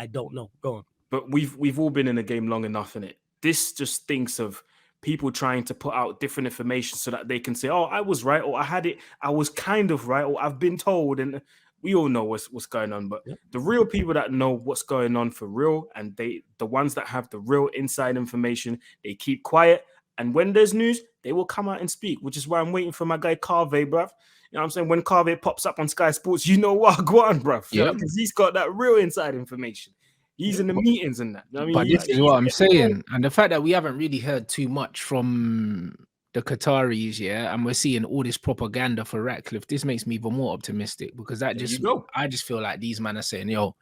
I don't know. Go on. But we've all been in the game long enough, innit? This just thinks of people trying to put out different information so that they can say, "Oh, I was right," or "I had it, I was kind of right," or "I've been told." And we all know what's going on. But the real people that know what's going on for real, and the ones that have the real inside information, they keep quiet. And when there's news, they will come out and speak, which is why I'm waiting for my guy Carve, bruv. You know what I'm saying? When Carve pops up on Sky Sports, you know what? Go on, bruv. Yeah, because he's got that real inside information. He's in the meetings and that. I mean, but this is what I'm saying. And the fact that we haven't really heard too much from the Qataris, yeah, and we're seeing all this propaganda for Ratcliffe, this makes me even more optimistic, because I just feel like these men are saying, yo,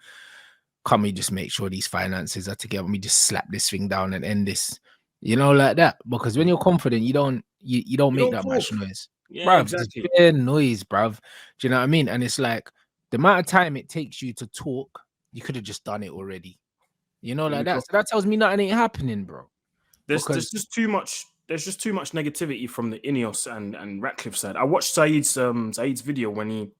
can we just make sure these finances are together? We just slap this thing down and end this, you know, like that. Because when you're confident, you don't make that much noise. Yeah, bruv, exactly. it's bare noise, bruv. Do you know what I mean? And it's like the amount of time it takes you to talk, you could have just done it already. You know, like that. So that tells me nothing ain't happening, bro. There's just too much. There's just too much negativity from the Ineos and Ratcliffe side. I watched Saeed's video when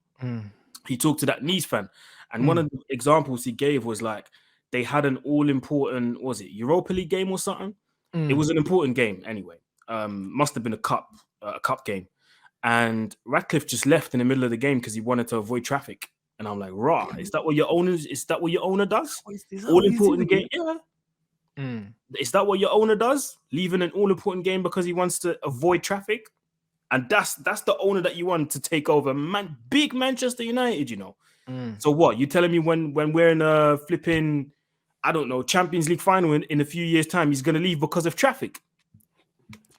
he talked to that Nice fan, and one of the examples he gave was like they had an all-important, was it Europa League game or something? It was an important game anyway. Must have been a cup game, and Ratcliffe just left in the middle of the game because he wanted to avoid traffic. And I'm like, rah, is that what your owner does? All important game, yeah. Is that what your owner does? Leaving an all important game because he wants to avoid traffic? And that's the owner that you want to take over, big Manchester United, you know. So what? You telling me when we're in a flipping, I don't know, Champions League final in a few years' time, he's gonna leave because of traffic?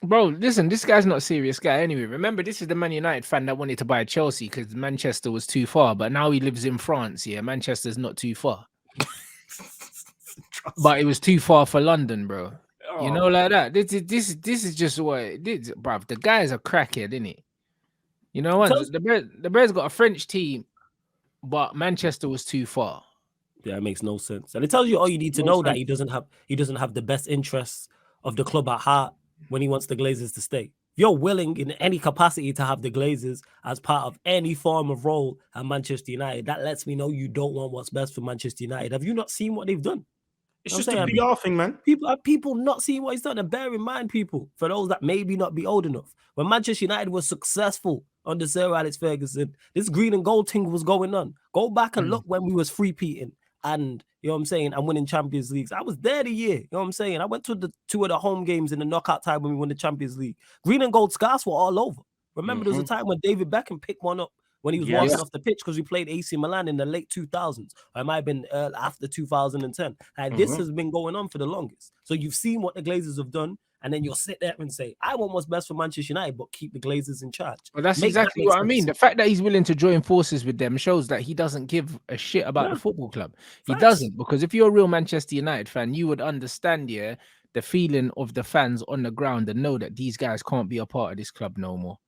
Bro, listen, this guy's not a serious guy anyway. Remember, this is the Man United fan that wanted to buy Chelsea because Manchester was too far, but now he lives in France. Yeah, Manchester's not too far. But it was too far for London, bro. Oh. You know, like that. This is just what it did, bruv. The guy's a crackhead, isn't he? You know what? The Bears got a French team, but Manchester was too far. Yeah, it makes no sense. And it tells you all you need to know, that he doesn't have the best interests of the club at heart when he wants the Glazers to stay. If you're willing in any capacity to have the Glazers as part of any form of role at Manchester United, that lets me know you don't want what's best for Manchester United. Have you not seen what they've done? It's just a PR thing, man. People not seeing what he's done. And bear in mind, people, for those that maybe not be old enough, when Manchester United was successful under Sir Alex Ferguson, this green and gold thing was going on. Go back and look when we was free-peating and, you know what I'm saying, and winning Champions Leagues. I was there the year, you know what I'm saying? I went to the 2 of the home games in the knockout time when we won the Champions League. Green and gold scarves were all over. Remember, there was a time when David Beckham picked one up when he was walking off the pitch because we played AC Milan in the late 2000s. Or it might have been after 2010. This has been going on for the longest. So you've seen what the Glazers have done, and then you'll sit there and say, I want what's best for Manchester United, but keep the Glazers in charge. Well, that's exactly what I mean. The fact that he's willing to join forces with them shows that he doesn't give a shit about the football club. He doesn't, because if you're a real Manchester United fan, you would understand, the feeling of the fans on the ground and know that these guys can't be a part of this club no more.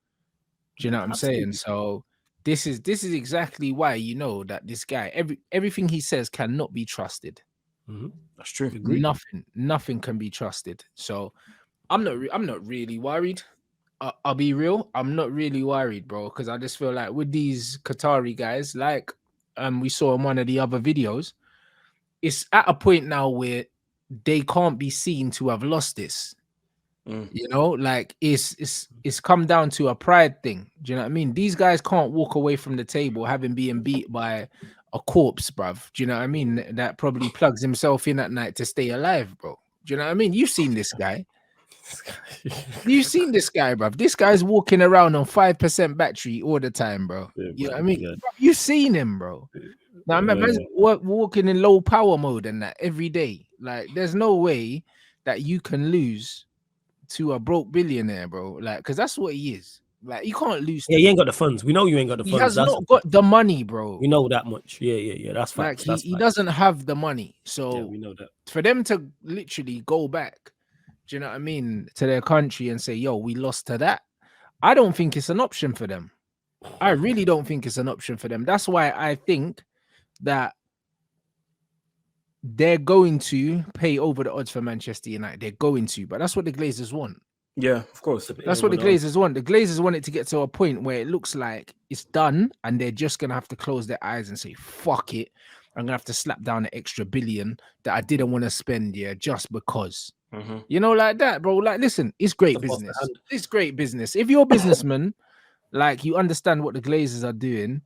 Do you know what I'm saying? So this is exactly why you know that this guy, everything he says cannot be trusted. That's true. Nothing can be trusted. So I'm not really worried. I'll be real. I'm not really worried, bro, because I just feel like with these Qatari guys, like we saw in one of the other videos, it's at a point now where they can't be seen to have lost this. You know, like it's come down to a pride thing. Do you know what I mean? These guys can't walk away from the table having been beat by a corpse, bruv. Do you know what I mean? That probably plugs himself in at night to stay alive, bro. Do you know what I mean? You've seen this guy. You've seen this guy, bruv. This guy's walking around on 5% battery all the time, bro. You know what I mean? Bruv, you've seen him, bro. Now, man's walking in low power mode and that every day. Like, there's no way that you can lose to a broke billionaire, bro. Like, because that's what he is. Like, you can't lose. Yeah, you ain't got the funds. We know you ain't got the funds. He has not got the money, bro. We know that much. Yeah. That's facts. Like, he doesn't have the money. So we know that. For them to literally go back, do you know what I mean, to their country and say, yo, we lost to that, I don't think it's an option for them. I really don't think it's an option for them. That's why I think that they're going to pay over the odds for Manchester United. They're going to, but that's what the Glazers want. Yeah, of course. That's what the Glazers want. The Glazers want it to get to a point where it looks like it's done and they're just going to have to close their eyes and say, fuck it. I'm gonna have to slap down an extra billion that I didn't want to spend, yeah, just because. Mm-hmm. You know, like that, bro. Like, listen, it's great It's a force of business. hand. It's great business. If you're a businessman, like you understand what the Glazers are doing,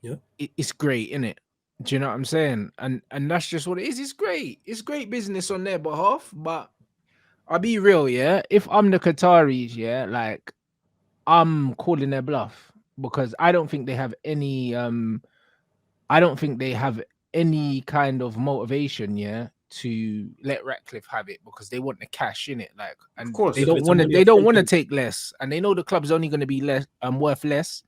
Yeah. it's great, isn't it? Do you know what I'm saying? And that's just what it is. It's great. It's great business on their behalf. But I'll be real, yeah. If I'm the Qataris, yeah, like I'm calling their bluff because I don't think they have any I don't think they have any kind of motivation, yeah, to let Ratcliffe have it because they want the cash in it, like, and Of course. they Yeah, but don't it's a want to. money They or don't want to thinking. take less, and they know the club's only going to be less, worth less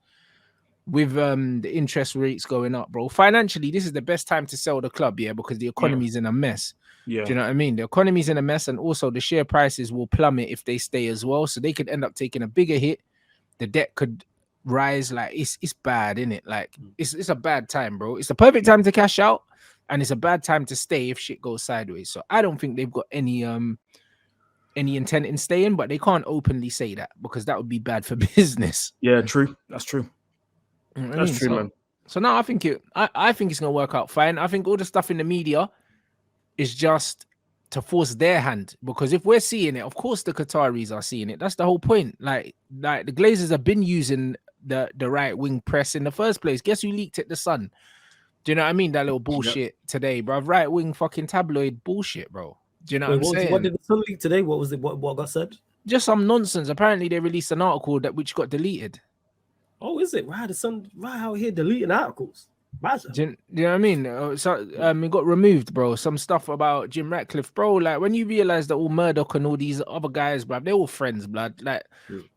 with the interest rates going up, bro. Financially, this is the best time to sell the club, yeah, because the economy's in a mess. Yeah. Do you know what I mean? The economy's in a mess, and also the share prices will plummet if they stay as well. So they could end up taking a bigger hit. The debt could rise. Like it's bad, isn't it? Like it's a bad time, bro. It's the perfect time to cash out, and it's a bad time to stay if shit goes sideways. So I don't think they've got any intent in staying, but they can't openly say that because that would be bad for business. Yeah, true. That's true. You know what I That's mean? true, man. So now I think I think it's gonna work out fine. I think all the stuff in the media is just to force their hand, because if we're seeing it, of course the Qataris are seeing it. That's the whole point. Like the Glazers have been using the right wing press in the first place. Guess who leaked it? The Sun. Do you know what I mean? That little bullshit today, bro. Right wing fucking tabloid bullshit, bro. Do you know what I'm saying? What did the Sun leak today? What was it? What got said? Just some nonsense. Apparently they released an article which got deleted. Oh, is it? Right, the Sun right out here deleting articles. Do you know what I mean? It got removed, bro. Some stuff about Jim Ratcliffe, bro. Like when you realize that all Murdoch and all these other guys, bro, they're all friends, blood. Like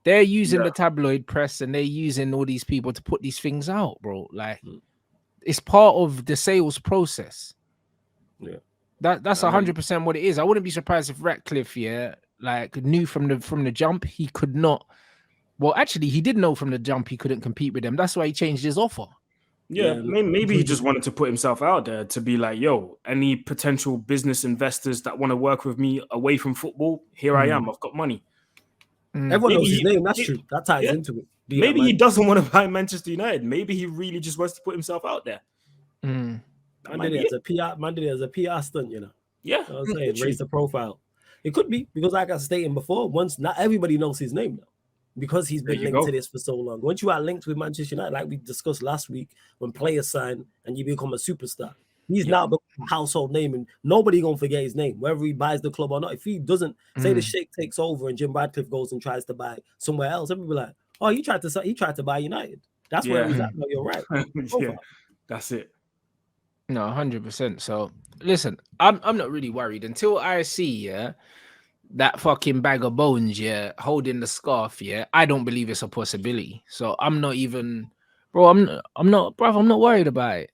they're using the tabloid press and they're using all these people to put these things out, bro. Like it's part of the sales process. Yeah, that's 100% what it is. I wouldn't be surprised if Ratcliffe, yeah, like knew from the jump he could not. Well, actually, he did know from the jump he couldn't compete with them. That's why he changed his offer. Yeah, maybe he just wanted to put himself out there to be like, yo, any potential business investors that want to work with me away from football, here I am. I've got money. Everyone knows his name. That's true. That ties into it. Maybe he doesn't want to buy Manchester United. Maybe he really just wants to put himself out there. Man did it as a PR stunt, you know. Yeah. I was saying, raise the profile. It could be because, like I was stating before, once not everybody knows his name now. Because he's been linked to this for so long. Once you are linked with Manchester United, like we discussed last week, when players sign and you become a superstar, he's now become a household name, and nobody gonna forget his name, whether he buys the club or not. If he doesn't, say the Sheikh takes over and Jim Radcliffe goes and tries to buy somewhere else, everybody be like, oh, he tried to buy United. That's where he's at. No, you're right. Yeah, that's it. No, 100%. So listen, I'm not really worried until I see that fucking bag of bones, holding the scarf, I don't believe it's a possibility. So I'm not even, bro. I'm not worried about it.